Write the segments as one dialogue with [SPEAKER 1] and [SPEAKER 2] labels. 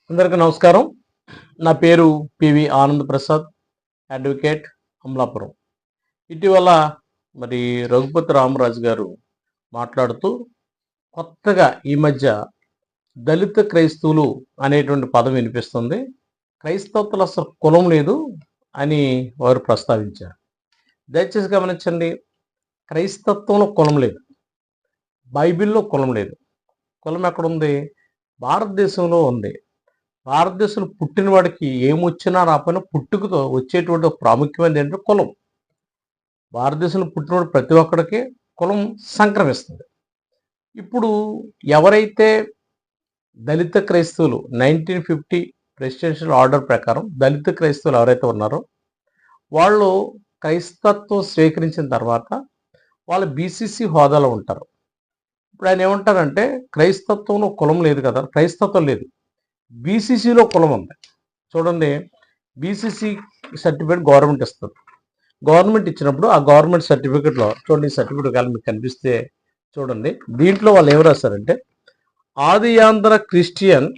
[SPEAKER 1] అందరికీ నమస్కారం. నా పేరు పివి ఆనంద్ ప్రసాద్, అడ్వకేట్, అమలాపురం. ఇటీవల మరి రఘుపతి రామరాజు గారు మాట్లాడుతూ కొత్తగా ఈ మధ్య దళిత క్రైస్తవులు అనేటువంటి పదం వినిపిస్తుంది. క్రైస్తవతలో అసలు కులం లేదు అని వారు ప్రస్తావించారు. దయచేసి గమనించండి, క్రైస్తత్వంలో కులం లేదు, బైబిల్‌లో కులం లేదు. కులం ఎక్కడుంది? భారతదేశంలో ఉంది. భారతదేశంలో పుట్టిన వాడికి ఏమొచ్చినా రాకపోయినా పుట్టుకతో వచ్చేటువంటి ఒక ప్రాముఖ్యమైనది ఏంటంటే కులం. భారతదేశంలో పుట్టినవాడు ప్రతి ఒక్కడికి కులం సంక్రమిస్తుంది. ఇప్పుడు ఎవరైతే దళిత క్రైస్తవులు 1950 ప్రెసిడెన్షియల్ ఆర్డర్ ప్రకారం దళిత క్రైస్తవులు ఎవరైతే ఉన్నారో వాళ్ళు క్రైస్తత్వం స్వీకరించిన తర్వాత వాళ్ళు బీసీసీ హోదాలో ఉంటారు. ఇప్పుడు ఆయన ఏమంటారంటే క్రైస్తత్వంలో కులం లేదు కదా, క్రైస్తత్వం లేదు, బీసీసీలో కులం ఉంది. చూడండి, బీసీసీ సర్టిఫికేట్ గవర్నమెంట్ ఇస్తుంది. గవర్నమెంట్ ఇచ్చినప్పుడు ఆ గవర్నమెంట్ సర్టిఫికేట్లో చూడండి, ఈ సర్టిఫికేట్ కానీ మీకు కనిపిస్తే చూడండి, దీంట్లో వాళ్ళు ఏం రాశారంటే ఆది ఆంధ్ర క్రిస్టియన్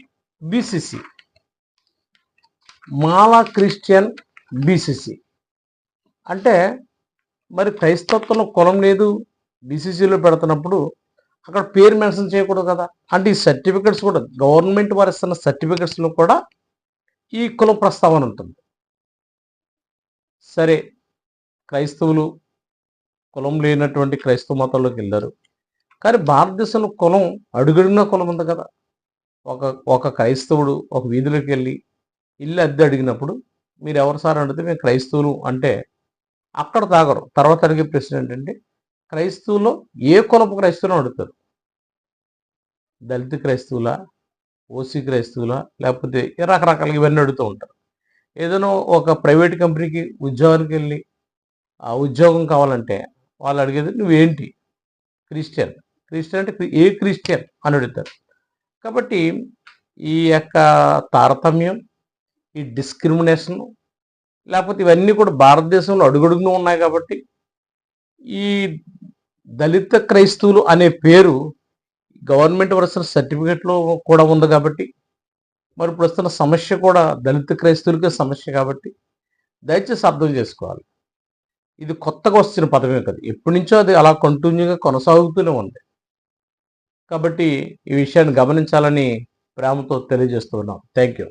[SPEAKER 1] బీసీసీ, మాలా క్రిస్టియన్ బీసీసీ. అంటే మరి క్రైస్తత్వంలో కులం లేదు, బీసీసీలో పెడుతున్నప్పుడు అక్కడ పేరు మెన్షన్ చేయకూడదు కదా. అంటే ఈ సర్టిఫికెట్స్ కూడా గవర్నమెంట్ వారు ఇస్తున్న సర్టిఫికెట్స్లో కూడా ఈ కుల ప్రస్తావన ఉంటుంది. సరే, క్రైస్తవులు కులం లేనటువంటి క్రైస్తవ మతంలోకి వెళ్ళారు, కానీ భారతదేశంలో కులం అడుగడుగునా కులం ఉంది కదా. ఒక ఒక క్రైస్తవుడు ఒక వీధిలోకి వెళ్ళి ఇల్లు అద్దె అడిగినప్పుడు మీరు ఎవరు సార్ అడిగితే మేము క్రైస్తవులు అంటే అక్కడ తాగరు. తర్వాత అడిగే ప్రశ్న ఏంటంటే క్రైస్తవులో ఏ కులపు క్రైస్తవులు అడుగుతారు? దళిత క్రైస్తవులా, ఓసీ క్రైస్తవులా, లేకపోతే రకరకాలుగా ఇవన్నీ అడుగుతూ ఉంటారు. ఏదైనా ఒక ప్రైవేట్ కంపెనీకి ఉద్యోగానికి వెళ్ళి ఆ ఉద్యోగం కావాలంటే వాళ్ళు అడిగేది నువ్వేంటి? క్రిస్టియన్. క్రిస్టియన్ అంటే ఏ క్రిస్టియన్ అని అడుగుతారు. కాబట్టి ఈ యొక్క తారతమ్యం, ఈ డిస్క్రిమినేషన్, లేకపోతే ఇవన్నీ కూడా భారతదేశంలో అడుగడుగునా ఉన్నాయి. కాబట్టి ఈ దళిత క్రైస్తవులు అనే పేరు గవర్నమెంట్ వరుస సర్టిఫికేట్లో కూడా ఉంది. కాబట్టి మరి ఇప్పుడు వస్తున్న సమస్య కూడా దళిత క్రైస్తవులకే సమస్య. కాబట్టి దయచేసి అర్థం చేసుకోవాలి, ఇది కొత్తగా వచ్చిన పదమే కదా, ఎప్పటి నుంచో అది అలా కంటిన్యూగా కొనసాగుతూనే ఉంది. కాబట్టి ఈ విషయాన్ని గమనించాలని ప్రేమతో తెలియజేస్తున్నాం. Thank you.